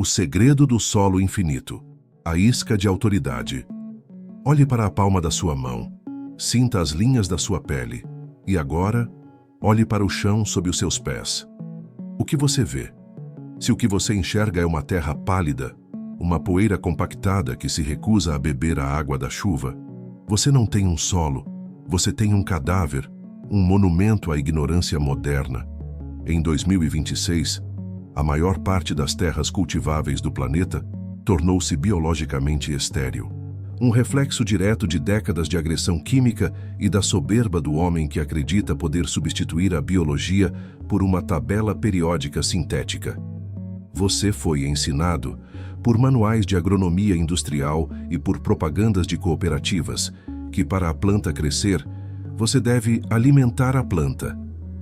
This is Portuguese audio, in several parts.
O segredo do solo infinito. A isca de autoridade. Olhe para a palma da sua mão. Sinta as linhas da sua pele. E agora, olhe para o chão sob os seus pés. O que você vê? Se o que você enxerga é uma terra pálida, uma poeira compactada que se recusa a beber a água da chuva, você não tem um solo, você tem um cadáver, um monumento à ignorância moderna. Em 2026, a maior parte das terras cultiváveis do planeta tornou-se biologicamente estéril. Um reflexo direto de décadas de agressão química e da soberba do homem que acredita poder substituir a biologia por uma tabela periódica sintética. Você foi ensinado, por manuais de agronomia industrial e por propagandas de cooperativas, que para a planta crescer, você deve alimentar a planta,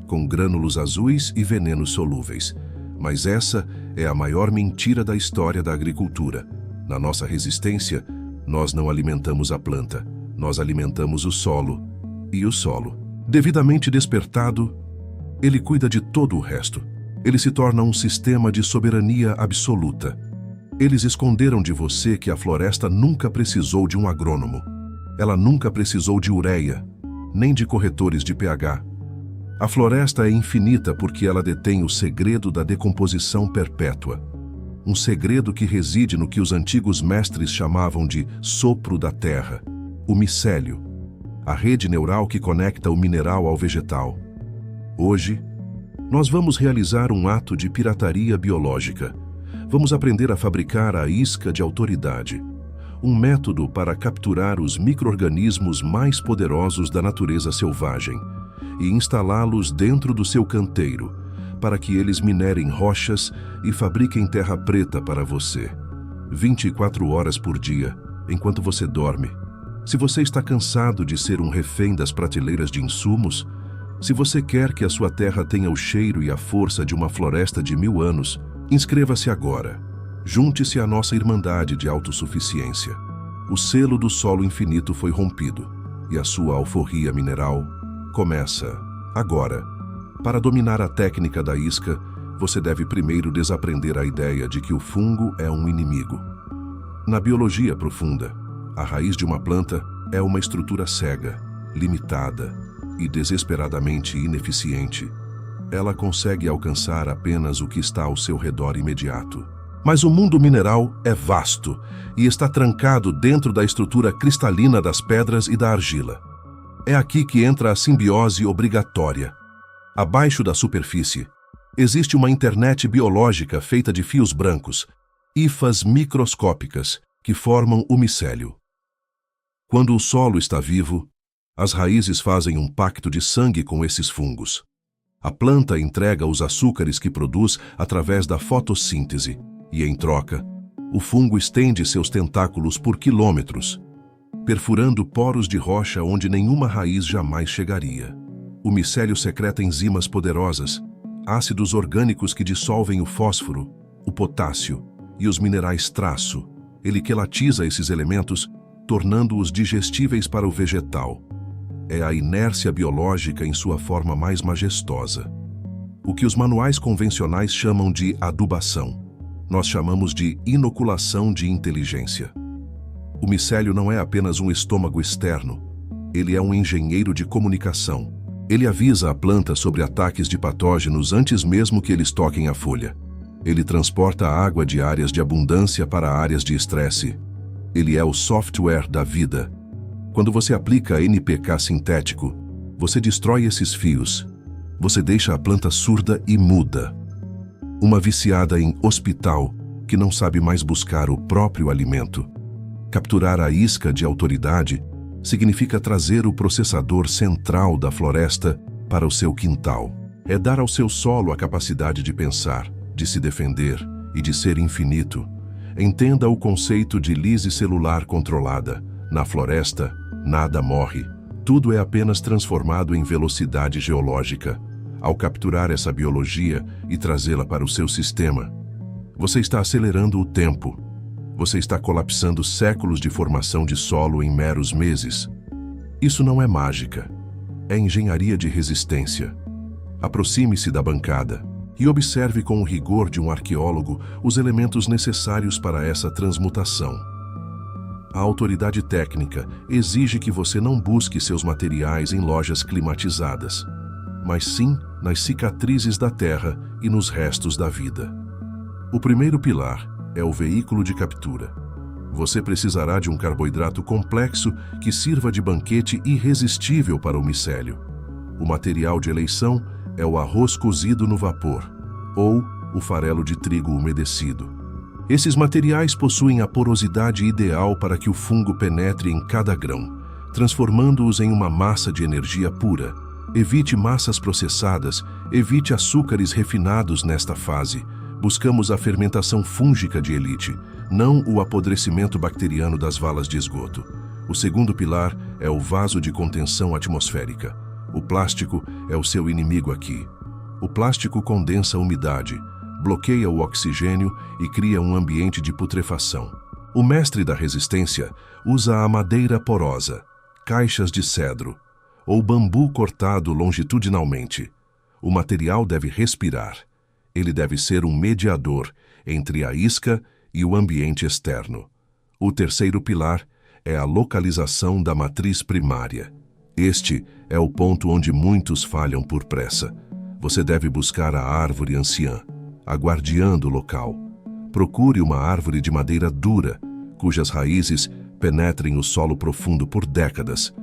com grânulos azuis e venenos solúveis. Mas essa é a maior mentira da história da agricultura. Na nossa resistência, nós não alimentamos a planta, nós alimentamos o solo. E o solo, devidamente despertado, ele cuida de todo o resto. Ele se torna um sistema de soberania absoluta. Eles esconderam de você que a floresta nunca precisou de um agrônomo. Ela nunca precisou de ureia, nem de corretores de pH. A floresta é infinita porque ela detém o segredo da decomposição perpétua. Um segredo que reside no que os antigos mestres chamavam de sopro da terra, o micélio, a rede neural que conecta o mineral ao vegetal. Hoje, nós vamos realizar um ato de pirataria biológica. Vamos aprender a fabricar a isca de autoridade, um método para capturar os micro-organismos mais poderosos da natureza selvagem e instalá-los dentro do seu canteiro, para que eles minerem rochas e fabriquem terra preta para você. 24 horas por dia, enquanto você dorme. Se você está cansado de ser um refém das prateleiras de insumos, se você quer que a sua terra tenha o cheiro e a força de uma floresta de 1000 anos, inscreva-se agora. Junte-se à nossa irmandade de autossuficiência. O selo do solo infinito foi rompido, e a sua alforria mineral começa agora. Para dominar a técnica da isca, você deve primeiro desaprender a ideia de que o fungo é um inimigo. Na biologia profunda, a raiz de uma planta é uma estrutura cega, limitada e desesperadamente ineficiente. Ela consegue alcançar apenas o que está ao seu redor imediato. Mas o mundo mineral é vasto e está trancado dentro da estrutura cristalina das pedras e da argila. É aqui que entra a simbiose obrigatória. Abaixo da superfície, existe uma internet biológica feita de fios brancos, hifas microscópicas, que formam o micélio. Quando o solo está vivo, as raízes fazem um pacto de sangue com esses fungos. A planta entrega os açúcares que produz através da fotossíntese, e em troca, o fungo estende seus tentáculos por quilômetros, perfurando poros de rocha onde nenhuma raiz jamais chegaria. O micélio secreta enzimas poderosas, ácidos orgânicos que dissolvem o fósforo, o potássio e os minerais traço. Ele quelatiza esses elementos, tornando-os digestíveis para o vegetal. É a inércia biológica em sua forma mais majestosa. O que os manuais convencionais chamam de adubação, nós chamamos de inoculação de inteligência. O micélio não é apenas um estômago externo, ele é um engenheiro de comunicação. Ele avisa a planta sobre ataques de patógenos antes mesmo que eles toquem a folha. Ele transporta a água de áreas de abundância para áreas de estresse. Ele é o software da vida. Quando você aplica NPK sintético, você destrói esses fios. Você deixa a planta surda e muda. Uma viciada em hospital que não sabe mais buscar o próprio alimento. Capturar a isca de autoridade significa trazer o processador central da floresta para o seu quintal. É dar ao seu solo a capacidade de pensar, de se defender e de ser infinito. Entenda o conceito de lise celular controlada. Na floresta, nada morre. Tudo é apenas transformado em velocidade geológica. Ao capturar essa biologia e trazê-la para o seu sistema, você está acelerando o tempo. Você está colapsando séculos de formação de solo em meros meses. Isso não é mágica. É engenharia de resistência. Aproxime-se da bancada. e observe com o rigor de um arqueólogo os elementos necessários para essa transmutação. A autoridade técnica exige que você não busque seus materiais em lojas climatizadas, mas sim nas cicatrizes da terra e nos restos da vida. O primeiro pilar é o veículo de captura. Você precisará de um carboidrato complexo que sirva de banquete irresistível para o micélio. O material de eleição é o arroz cozido no vapor, ou o farelo de trigo umedecido. Esses materiais possuem a porosidade ideal para que o fungo penetre em cada grão, transformando-os em uma massa de energia pura. Evite massas processadas, evite açúcares refinados nesta fase. Buscamos a fermentação fúngica de elite, não o apodrecimento bacteriano das valas de esgoto. O segundo pilar é o vaso de contenção atmosférica. O plástico é o seu inimigo aqui. O plástico condensa a umidade, bloqueia o oxigênio e cria um ambiente de putrefação. O mestre da resistência usa a madeira porosa, caixas de cedro, ou bambu cortado longitudinalmente. O material deve respirar. Ele deve ser um mediador entre a isca e o ambiente externo. O terceiro pilar é a localização da matriz primária. Este é o ponto onde muitos falham por pressa. Você deve buscar a árvore anciã, a guardiã do local. Procure uma árvore de madeira dura, cujas raízes penetrem o solo profundo por décadas.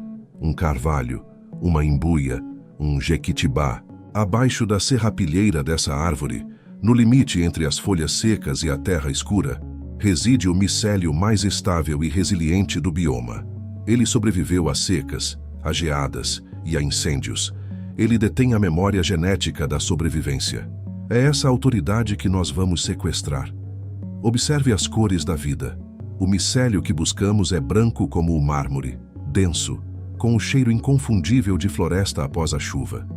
Um carvalho, uma imbuia, um jequitibá. Abaixo da serrapilheira dessa árvore, no limite entre as folhas secas e a terra escura, reside o micélio mais estável e resiliente do bioma. Ele sobreviveu a secas, a geadas e a incêndios. Ele detém a memória genética da sobrevivência. É essa autoridade que nós vamos sequestrar. Observe as cores da vida. O micélio que buscamos é branco como o mármore, denso, com o cheiro inconfundível de floresta após a chuva.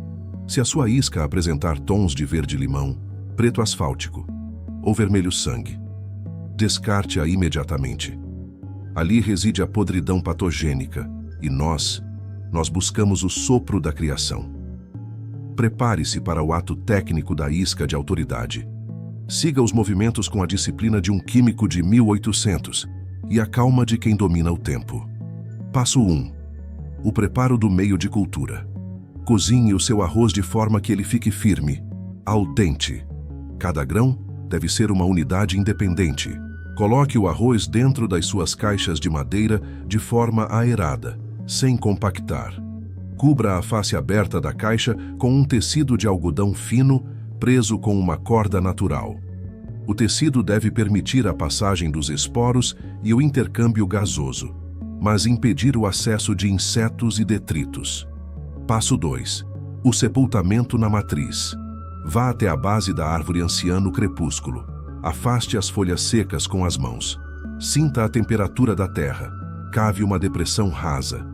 Se a sua isca apresentar tons de verde-limão, preto asfáltico ou vermelho-sangue, descarte-a imediatamente. Ali reside a podridão patogênica e nós buscamos o sopro da criação. Prepare-se para o ato técnico da isca de autoridade. Siga os movimentos com a disciplina de um químico de 1800 e a calma de quem domina o tempo. Passo 1. O preparo do meio de cultura. Cozinhe o seu arroz de forma que ele fique firme, al dente. Cada grão deve ser uma unidade independente. Coloque o arroz dentro das suas caixas de madeira de forma aerada, sem compactar. Cubra a face aberta da caixa com um tecido de algodão fino, preso com uma corda natural. O tecido deve permitir a passagem dos esporos e o intercâmbio gasoso, mas impedir o acesso de insetos e detritos. Passo 2. O sepultamento na matriz. Vá até a base da árvore anciã no crepúsculo. Afaste as folhas secas com as mãos. Sinta a temperatura da terra. Cave uma depressão rasa.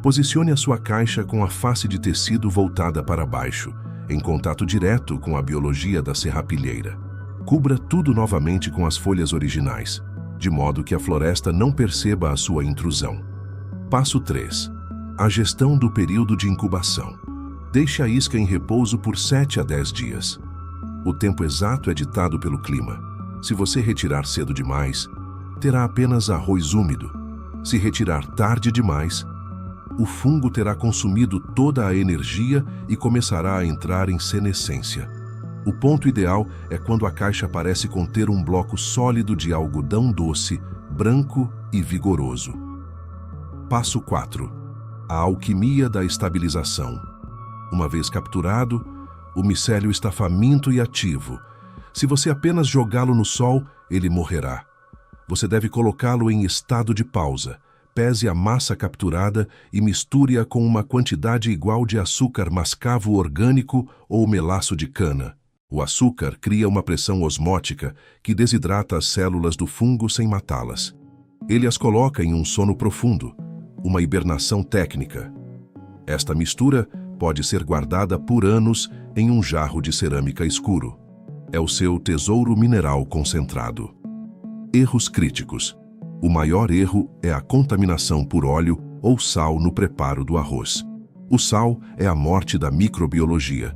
Posicione a sua caixa com a face de tecido voltada para baixo, em contato direto com a biologia da serrapilheira. Cubra tudo novamente com as folhas originais, de modo que a floresta não perceba a sua intrusão. Passo 3. A gestão do período de incubação. Deixe a isca em repouso por 7 a 10 dias. O tempo exato é ditado pelo clima. Se você retirar cedo demais, terá apenas arroz úmido. Se retirar tarde demais, o fungo terá consumido toda a energia e começará a entrar em senescência. O ponto ideal é quando a caixa parece conter um bloco sólido de algodão doce, branco e vigoroso. Passo 4. A alquimia da estabilização. Uma vez capturado, o micélio está faminto e ativo. Se você apenas jogá-lo no sol, ele morrerá. Você deve colocá-lo em estado de pausa. Pese a massa capturada e misture-a com uma quantidade igual de açúcar mascavo orgânico ou melaço de cana. O açúcar cria uma pressão osmótica que desidrata as células do fungo sem matá-las. Ele as coloca em um sono profundo, uma hibernação técnica. Esta mistura pode ser guardada por anos em um jarro de cerâmica escuro. É o seu tesouro mineral concentrado. Erros críticos. O maior erro é a contaminação por óleo ou sal no preparo do arroz. O sal é a morte da microbiologia.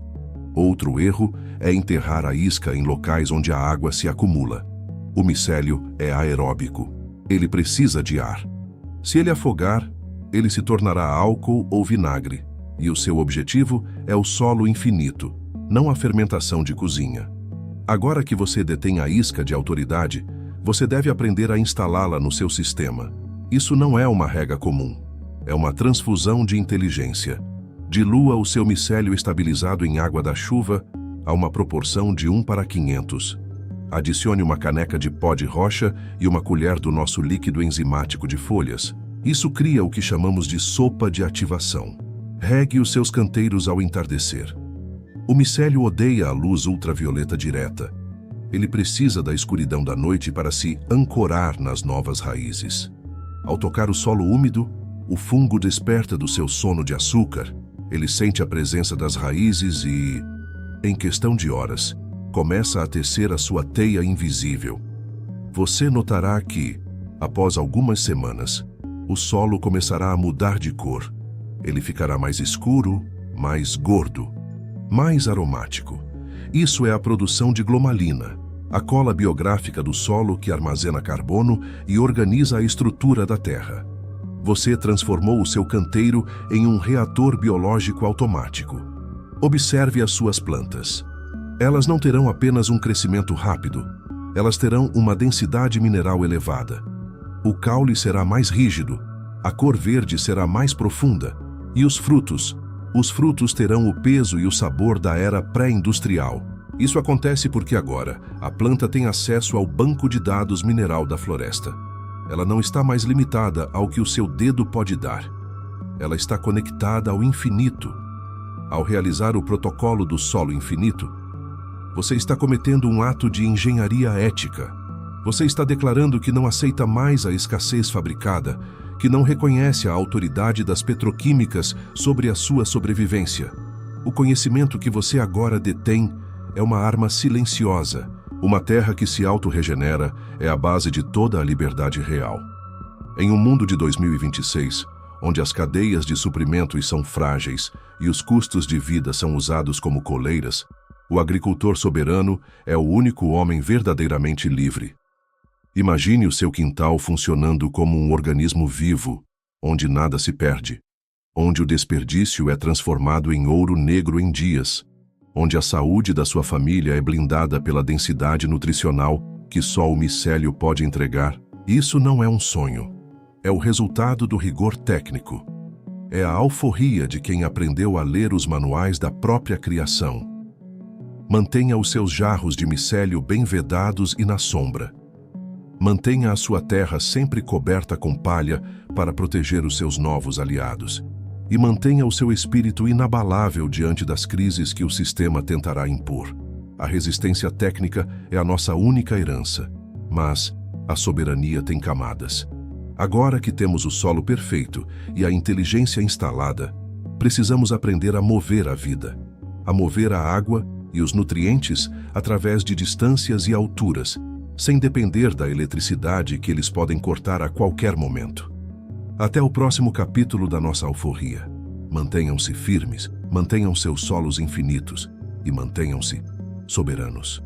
Outro erro é enterrar a isca em locais onde a água se acumula. O micélio é aeróbico. Ele precisa de ar. Se ele afogar, ele se tornará álcool ou vinagre. E o seu objetivo é o solo infinito, não a fermentação de cozinha. Agora que você detém a isca de autoridade, você deve aprender a instalá-la no seu sistema. Isso não é uma rega comum. É uma transfusão de inteligência. Dilua o seu micélio estabilizado em água da chuva a uma proporção de 1:500. Adicione uma caneca de pó de rocha e uma colher do nosso líquido enzimático de folhas. Isso cria o que chamamos de sopa de ativação. Regue os seus canteiros ao entardecer. O micélio odeia a luz ultravioleta direta. Ele precisa da escuridão da noite para se ancorar nas novas raízes. Ao tocar o solo úmido, o fungo desperta do seu sono de açúcar. Ele sente a presença das raízes e, em questão de horas, começa a tecer a sua teia invisível. Você notará que, após algumas semanas, o solo começará a mudar de cor. Ele ficará mais escuro, mais gordo, mais aromático. Isso é a produção de glomalina, a cola biográfica do solo que armazena carbono e organiza a estrutura da terra. Você transformou o seu canteiro em um reator biológico automático. Observe as suas plantas. Elas não terão apenas um crescimento rápido, elas terão uma densidade mineral elevada. O caule será mais rígido, a cor verde será mais profunda, e os frutos terão o peso e o sabor da era pré-industrial. Isso acontece porque agora a planta tem acesso ao banco de dados mineral da floresta. Ela não está mais limitada ao que o seu dedo pode dar. Ela está conectada ao infinito. Ao realizar o protocolo do solo infinito, você está cometendo um ato de engenharia ética. Você está declarando que não aceita mais a escassez fabricada, que não reconhece a autoridade das petroquímicas sobre a sua sobrevivência. O conhecimento que você agora detém é uma arma silenciosa. Uma terra que se autorregenera é a base de toda a liberdade real. Em um mundo de 2026, onde as cadeias de suprimentos são frágeis e os custos de vida são usados como coleiras, o agricultor soberano é o único homem verdadeiramente livre. Imagine o seu quintal funcionando como um organismo vivo, onde nada se perde, onde o desperdício é transformado em ouro negro em dias, onde a saúde da sua família é blindada pela densidade nutricional que só o micélio pode entregar. Isso não é um sonho. É o resultado do rigor técnico. É a alforria de quem aprendeu a ler os manuais da própria criação. Mantenha os seus jarros de micélio bem vedados e na sombra. Mantenha a sua terra sempre coberta com palha para proteger os seus novos aliados. E mantenha o seu espírito inabalável diante das crises que o sistema tentará impor. A resistência técnica é a nossa única herança, mas a soberania tem camadas. Agora que temos o solo perfeito e a inteligência instalada, precisamos aprender a mover a vida, a mover a água e os nutrientes através de distâncias e alturas, sem depender da eletricidade que eles podem cortar a qualquer momento. Até o próximo capítulo da nossa alforria. Mantenham-se firmes, mantenham seus solos infinitos e mantenham-se soberanos.